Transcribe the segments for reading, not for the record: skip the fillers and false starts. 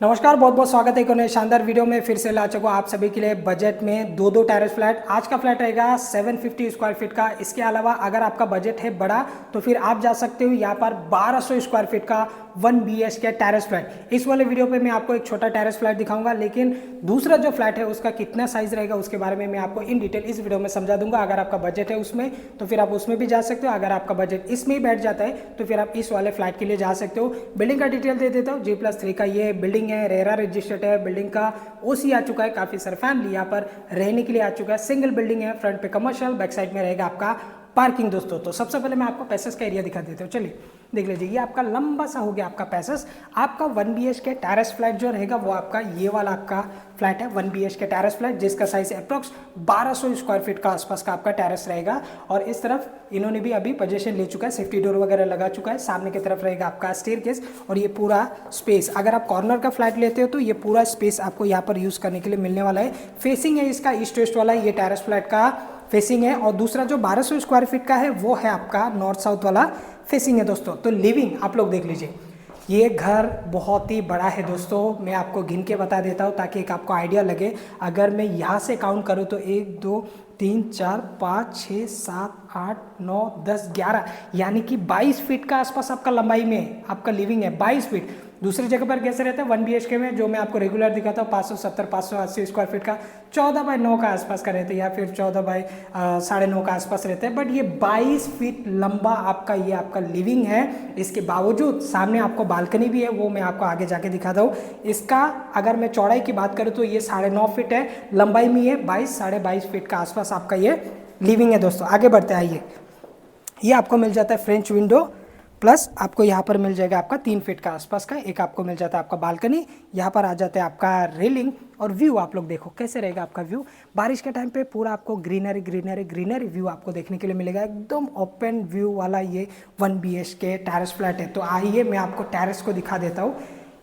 नमस्कार, बहुत बहुत स्वागत है एक और नए शानदार वीडियो में। फिर से ला चुका आप सभी के लिए बजट में दो टेरेस फ्लैट। आज का फ्लैट रहेगा 750 स्क्वायर फीट का। इसके अलावा अगर आपका बजट है बड़ा तो फिर आप जा सकते हो यहाँ पर 1200 स्क्वायर फीट का 1 BHK टेरेस फ्लैट। इस वाले वीडियो पे मैं आपको एक छोटा टेरेस फ्लैट दिखाऊंगा, लेकिन दूसरा जो फ्लैट है उसका कितना साइज रहेगा उसके बारे में मैं आपको इन डिटेल इस वीडियो में समझा दूंगा। अगर आपका बजट है उसमें तो फिर आप उसमें भी जा सकते हो, अगर आपका बजट इसमें ही बैठ जाता है तो फिर आप इस वाले फ्लैट के लिए जा सकते हो। बिल्डिंग का डिटेल दे देता हूँ। G+3 का ये बिल्डिंग है, रेरा रजिस्टर्ड है। बिल्डिंग का OC आ चुका है, काफी सारे फैमिली यहाँ पर रहने के लिए आ चुका है। सिंगल बिल्डिंग है, फ्रंट पे कमर्शियल, बैक साइड में रहेगा आपका पार्किंग। दोस्तों तो सबसे पहले मैं आपको पैसेज का एरिया दिखा देता हूँ। चलिए देख लीजिए, ये आपका लंबा सा हो गया आपका पैसेज। आपका 1 BHK टेरेस फ्लैट जो रहेगा वो आपका ये वाला आपका फ्लैट है 1 BHK टेरेस फ्लैट, जिसका साइज अप्रॉक्स 1200 स्क्वायर फीट का आसपास का आपका टेरेस रहेगा। और इस तरफ इन्होंने भी अभी पोजीशन ले चुका है, सेफ्टी डोर वगैरह लगा चुका है। सामने की तरफ रहेगा आपका स्टेयरकेस और ये पूरा स्पेस। अगर आप कॉर्नर का फ्लैट लेते हो तो ये पूरा स्पेस आपको यहाँ पर यूज करने के लिए मिलने वाला है। फेसिंग है इसका ईस्ट वेस्ट वाला, ये टेरेस फ्लैट का फेसिंग है। और दूसरा जो 1200 स्क्वायर फीट का है वो है आपका नॉर्थ साउथ वाला फेसिंग है। दोस्तों तो लिविंग आप लोग देख लीजिए, ये घर बहुत ही बड़ा है। दोस्तों मैं आपको गिन के बता देता हूँ ताकि एक आपको आइडिया लगे। अगर मैं यहाँ से काउंट करूँ तो 1 2 3 4 5 6 7 8 9 10 11 यानी कि 22 फीट का आसपास आपका लंबाई में आपका लिविंग है। 22 फीट। दूसरी जगह पर कैसे रहता है 1 BHK में, जो मैं आपको रेगुलर दिखाता हूँ 570 580 स्क्वायर फीट का 14/9 का आसपास का रहता है, या फिर 14/9.5 का आसपास रहता है। बट ये 22 फीट लंबा आपका ये आपका लिविंग है। इसके बावजूद सामने आपको बालकनी भी है, वो मैं आपको आगे जाके दिखाता हूँ। इसका अगर मैं चौड़ाई की बात करूँ तो ये 9.5 फीट है, लंबाई में ये 22-22.5 फीट का आसपास आपका ये लिविंग है। दोस्तों आगे बढ़ते आइए, ये आपको मिल जाता है फ्रेंच विंडो, प्लस आपको यहाँ पर मिल जाएगा आपका 3 फीट का आसपास का एक आपको मिल जाता है आपका बालकनी। यहाँ पर आ जाता है आपका रेलिंग। और व्यू आप लोग देखो कैसे रहेगा आपका व्यू। बारिश के टाइम पे पूरा आपको ग्रीनरी ग्रीनरी ग्रीनरी व्यू आपको देखने के लिए मिलेगा। एकदम ओपन व्यू वाला ये 1 BHK टेरेस फ्लैट है। तो आइए मैं आपको टेरेस को दिखा देता हूँ।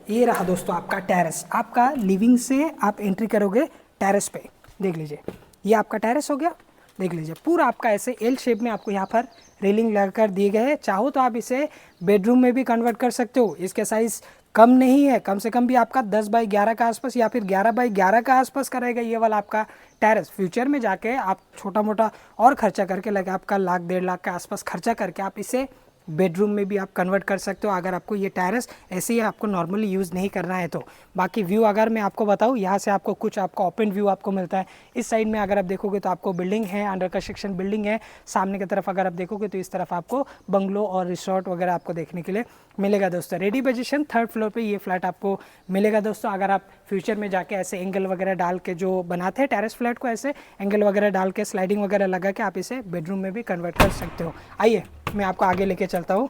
ये रहा दोस्तों आपका टेरेस। आपका लिविंग से आप एंट्री करोगे टेरेस पे, देख लीजिए ये आपका टेरेस हो गया। देख लीजिए पूरा आपका ऐसे एल शेप में आपको यहाँ पर रेलिंग लगाकर दिए गए हैं। चाहो तो आप इसे बेडरूम में भी कन्वर्ट कर सकते हो। इसके साइज कम नहीं है, कम से कम भी आपका 10/11 का आसपास या फिर 11/11 का आसपास का रहेगा ये वाला आपका टेरेस। फ्यूचर में जाके आप छोटा मोटा और खर्चा करके लगे आपका 1,00,000-1.5 लाख के आसपास खर्चा करके आप इसे बेडरूम में भी आप कन्वर्ट कर सकते हो, अगर आपको ये टेरेस ऐसे ही आपको नॉर्मली यूज़ नहीं करना है तो। बाकी व्यू अगर मैं आपको बताऊँ, यहाँ से आपको कुछ आपको ओपन व्यू आपको मिलता है। इस साइड में अगर आप देखोगे तो आपको बिल्डिंग है, अंडर कंस्ट्रक्शन बिल्डिंग है। सामने की तरफ अगर आप देखोगे तो इस तरफ आपको बंगलो और रिसोर्ट वगैरह आपको देखने के लिए मिलेगा। दोस्तों रेडी पोजीशन 3rd फ्लोर पे ये फ्लैट आपको मिलेगा। दोस्तों अगर आप फ्यूचर में जाके ऐसे एंगल वगैरह डाल के जो बनाते हैं टेरेस फ्लैट को, ऐसे एंगल वगैरह डाल के स्लाइडिंग वगैरह लगा के आप इसे बेडरूम में भी कन्वर्ट कर सकते हो। आइए मैं आपको आगे लेके चलता हूँ।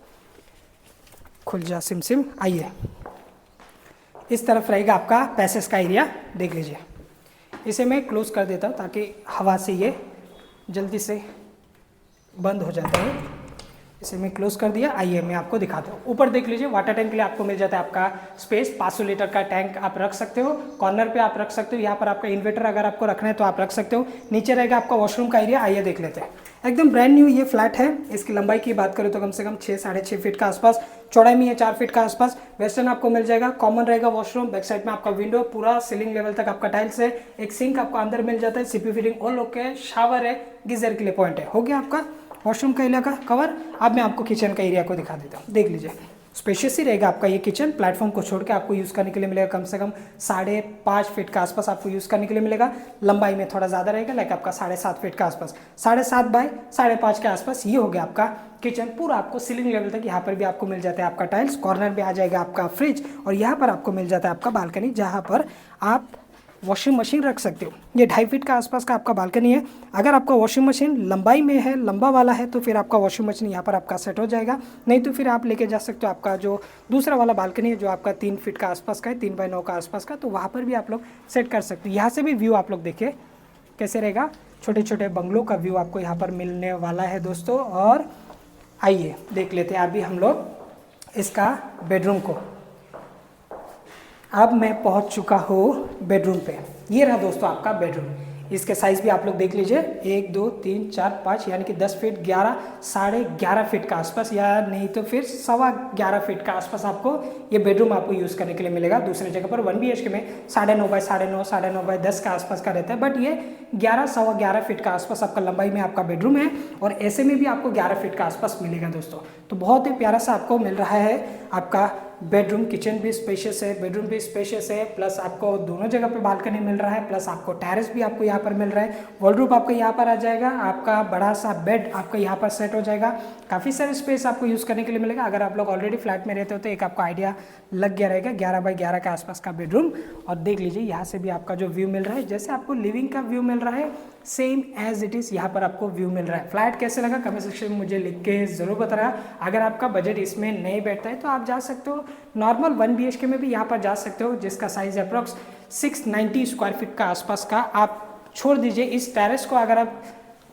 खुल जा सिम सिम। आइए इस तरफ रहेगा आपका पैसेज का एरिया, देख लीजिए। इसे मैं क्लोज कर देता हूँ ताकि हवा से ये जल्दी से बंद हो जाता है। इसे मैं क्लोज कर दिया। आइए मैं आपको दिखाता हूँ। ऊपर देख लीजिए, वाटर टैंक के लिए आपको मिल जाता है आपका स्पेस। 500 लीटर का टैंक आप रख सकते हो। कॉर्नर पे आप रख सकते हो। यहाँ पर आपका इन्वर्टर अगर आपको रखना है तो आप रख सकते हो। नीचे रहेगा आपका वॉशरूम का एरिया। आइए देख लेते हैं। एकदम ब्रांड न्यू ये फ्लैट है। इसकी लंबाई की बात करें तो कम से कम 6-6.5 फीट का आसपास, चौड़ाई में ये 4 फीट का आसपास। वेस्टर्न आपको मिल जाएगा। कॉमन रहेगा वॉशरूम। बैक साइड में आपका विंडो, पूरा सीलिंग लेवल तक आपका टाइल्स है। एक सिंक आपको अंदर मिल जाता है। CP fitting all okay, shower है, गीजर के लिए पॉइंट है। हो गया आपका वॉशरूम का एरिया का कवर। अब मैं आपको किचन का एरिया को दिखा देता हूँ। देख लीजिए स्पेशियस ही रहेगा आपका ये किचन। प्लेटफॉर्म को छोड़ के आपको यूज़ करने के लिए मिलेगा कम से कम 5.5 फीट का आसपास आपको यूज़ करने के लिए मिलेगा। लंबाई में थोड़ा ज़्यादा रहेगा, लाइक आपका 7.5 फीट का आसपास, 7.5/5.5 के आसपास ये हो गया आपका किचन। पूरा आपको सीलिंग लेवल तक यहाँ पर भी आपको मिल जाता है आपका टाइल्स। कॉर्नर पे आ जाएगा आपका फ्रिज और यहाँ पर आपको मिल जाता है आपका बालकनी, जहाँ पर आप वॉशिंग मशीन रख सकते हो। ये 2.5 फीट का आसपास का आपका बालकनी है। अगर आपका वॉशिंग मशीन लंबाई में है, लंबा वाला है, तो फिर आपका वॉशिंग मशीन यहाँ पर आपका सेट हो जाएगा। नहीं तो फिर आप लेके जा सकते हो आपका जो दूसरा वाला बालकनी है, जो आपका 3 फीट का आसपास का है, 3/9 का आसपास का, तो वहाँ पर भी आप लोग सेट कर सकते हो। यहाँ से भी व्यू आप लोग देखिए कैसे रहेगा। छोटे छोटे बंगलों का व्यू आपको यहाँ पर मिलने वाला है दोस्तों। और आइए देख लेते हैं अभी हम लोग इसका बेडरूम को। अब मैं पहुंच चुका हूँ बेडरूम पे। ये रहा दोस्तों आपका बेडरूम। इसके साइज़ भी आप लोग देख लीजिए, 1 2 3 4 5 यानी कि 10 फीट 11 11.5 फीट का आसपास, या नहीं तो फिर 11.25 फीट का आसपास आपको ये बेडरूम आपको यूज़ करने के लिए मिलेगा। दूसरी जगह पर 1 BHK में 9.5 बाय 9.5 9.5 बाय 10 के आसपास का रहता है, बट ये 11 फीट का आसपास आपका लंबाई में आपका बेडरूम है, और ऐसे में भी आपको 11 फीट का आसपास मिलेगा दोस्तों। तो बहुत ही प्यारा सा आपको मिल रहा है आपका बेडरूम। किचन भी स्पेशियस है, बेडरूम भी स्पेशियस है, प्लस आपको दोनों जगह पे बालकनी मिल रहा है, प्लस आपको टेरेस भी आपको यहाँ पर मिल रहा है। वॉलरूफ आपको यहाँ पर आ जाएगा, आपका बड़ा सा बेड आपको यहाँ पर सेट हो जाएगा, काफ़ी सारे स्पेस आपको यूज़ करने के लिए मिलेगा। अगर आप लोग ऑलरेडी फ्लैट में रहते हो तो एक आपको आइडिया लग गया रहेगा। 11 बाय 11 के आसपास का बेडरूम, और देख लीजिए यहाँ से भी आपका जो व्यू मिल रहा है, जैसे आपको लिविंग का व्यू मिल रहा है सेम एज इट इज़ यहाँ पर आपको व्यू मिल रहा है। फ्लैट कैसे लगा कमेंट सेक्शन में मुझे लिख के ज़रूर बताना। अगर आपका बजट इसमें नहीं बैठता है तो आप जा सकते हो नॉर्मल 1 BHK में भी यहाँ पर जा सकते हो, जिसका साइज अप्रॉक्स 690 स्क्वायर फीट का आसपास का। आप छोड़ दीजिए इस टेरेस को, अगर आप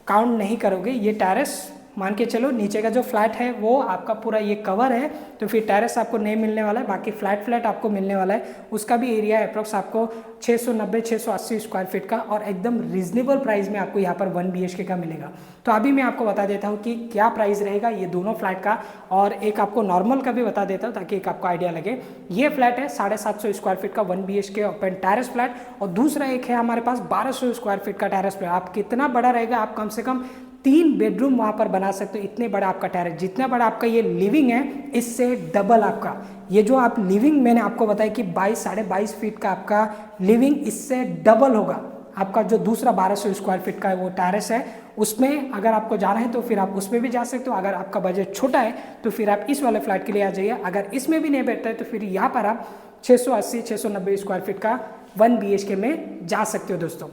काउंट नहीं करोगे, ये टेरेस मान के चलो नीचे का जो फ्लैट है वो आपका पूरा ये कवर है, तो फिर टेरेस आपको नहीं मिलने वाला है, बाकी फ्लैट आपको मिलने वाला है। उसका भी एरिया अप्रॉक्स आपको 690 680 स्क्वायर फीट का, और एकदम रीजनेबल प्राइस में आपको यहाँ पर 1 BHK का मिलेगा। तो अभी मैं आपको बता देता हूँ कि क्या प्राइस रहेगा ये दोनों फ्लैट का, और एक आपको नॉर्मल का भी बता देता हूँ ताकि एक आपको आइडिया लगे। ये फ्लैट है 750 स्क्वायर फीट का 1 BHK ओपन टेरेस फ्लैट, और दूसरा एक है हमारे पास 1200 स्क्वायर फीट का टेरेस फ्लैट। आप कितना बड़ा रहेगा, आप कम से कम 3 बेडरूम वहाँ पर बना सकते हो, इतने बड़ा आपका टेरेस। जितना बड़ा आपका ये लिविंग है इससे डबल आपका ये जो आप लिविंग, मैंने आपको बताया कि 22 22.5 फीट का आपका लिविंग, इससे डबल होगा आपका जो दूसरा 1200 स्क्वायर फीट का वो टेरेस है। उसमें अगर आपको जाना है तो फिर आप उसमें भी जा सकते हो। अगर आपका बजट छोटा है तो फिर आप इस वाले फ्लैट के लिए आ जाइए। अगर इसमें भी नहीं बैठता है तो फिर यहाँ पर आप 680 690 स्क्वायर फीट का 1 BHK में जा सकते हो दोस्तों।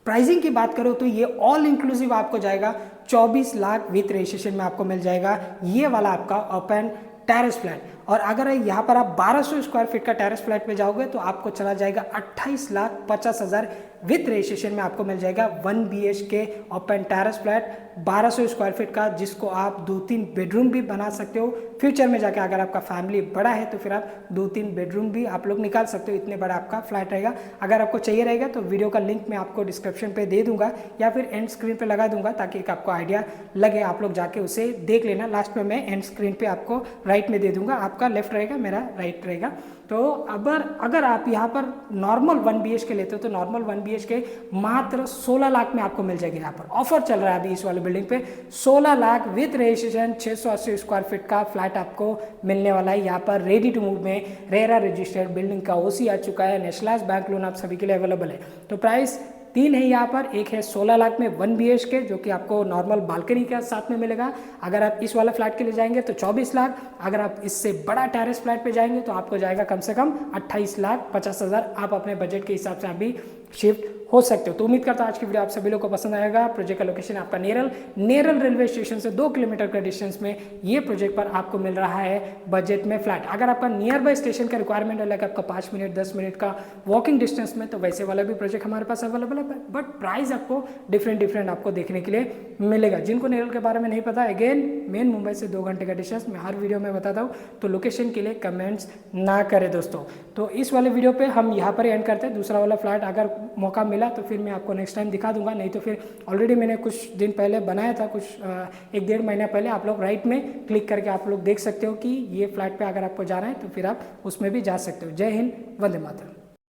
प्राइसिंग की बात करो तो ये ऑल इंक्लूसिव आपको जाएगा 24 लाख विथ रजिस्ट्रेशन में आपको मिल जाएगा ये वाला आपका ओपन टेरेस फ्लैट। और अगर यहाँ पर आप 1200 स्क्वायर फीट का टेरेस फ्लैट में जाओगे तो आपको चला जाएगा 28,50,000 विथ रजिस्ट्रेशन में आपको मिल जाएगा 1 BHK open terrace flat 1200 square feet का, जिसको आप 2-3 बेडरूम भी बना सकते हो। फ्यूचर में जाके अगर आपका फैमिली बड़ा है तो फिर आप 2-3 बेडरूम भी आप लोग निकाल सकते हो, इतने बड़ा आपका फ्लैट रहेगा। अगर आपको चाहिए रहेगा तो वीडियो का लिंक मैं आपको डिस्क्रिप्शन पे दे दूंगा या फिर एंड स्क्रीन पे लगा दूंगा, ताकि एक आपको आइडिया लगे, आप लोग जाके उसे देख लेना। लास्ट में मैं एंड स्क्रीन पे आपको राइट में दे दूंगा, आपका लेफ्ट रहेगा, मेरा राइट रहेगा। तो अगर आप यहाँ पर नॉर्मल 1 BHK लेते हो तो नॉर्मल 1 BHK मात्र 16 लाख में आपको मिल जाएगा। यहाँ पर ऑफर चल रहा है अभी इस वाले बिल्डिंग पे 16 lakh with registration 680 square feet का फ्लैट आपको मिलने वाला है। यहाँ पर रेडी टू मूव में रेरा रजिस्टर्ड बिल्डिंग का OC आ चुका है, नेशनलाइज बैंक लोन आप सभी के लिए अवेलेबल है। तो प्राइस 3 है यहाँ पर, एक है 16 लाख में 1 BHK जो कि आपको नॉर्मल बालकनी के साथ में मिलेगा। अगर आप इस वाला फ्लैट के लिए जाएंगे तो 24 लाख, अगर आप इससे बड़ा टेरेस फ्लैट पे जाएंगे तो आपको जाएगा कम से कम 28,50,000। आप अपने बजट के हिसाब से अभी शिफ्ट हो सकते हो। तो उम्मीद करता हूँ आज की वीडियो आप सभी लोगों को पसंद आएगा। प्रोजेक्ट का लोकेशन आपका नेरल रेलवे स्टेशन से 2 किलोमीटर का डिस्टेंस में ये प्रोजेक्ट पर आपको मिल रहा है बजट में फ्लैट। अगर आपका नियर बाय स्टेशन का रिक्वायरमेंट है, आपका 5 मिनट 10 मिनट का वॉकिंग डिस्टेंस में, तो वैसे वाला भी प्रोजेक्ट हमारे पास अवेलेबल है, बट प्राइस आपको डिफरेंट आपको देखने के लिए मिलेगा। जिनको नेरल के बारे में नहीं पता, अगेन मेन मुंबई से 2 घंटे का डिस्टेंस मैं हर वीडियो में बताता हूँ, तो लोकेशन के लिए कमेंट्स ना करें दोस्तों। तो इस वाले वीडियो पे हम यहाँ पर एंड करते हैं। दूसरा वाला फ्लैट अगर मौका मिला तो फिर मैं आपको नेक्स्ट टाइम दिखा दूंगा, नहीं तो फिर ऑलरेडी मैंने कुछ दिन पहले बनाया था, कुछ 1-1.5 महीना पहले। आप लोग राइट में क्लिक करके आप लोग देख सकते हो कि ये फ्लैट पे अगर आपको जाना है तो फिर आप उसमें भी जा सकते हो। जय हिंद, वंदे मातरम।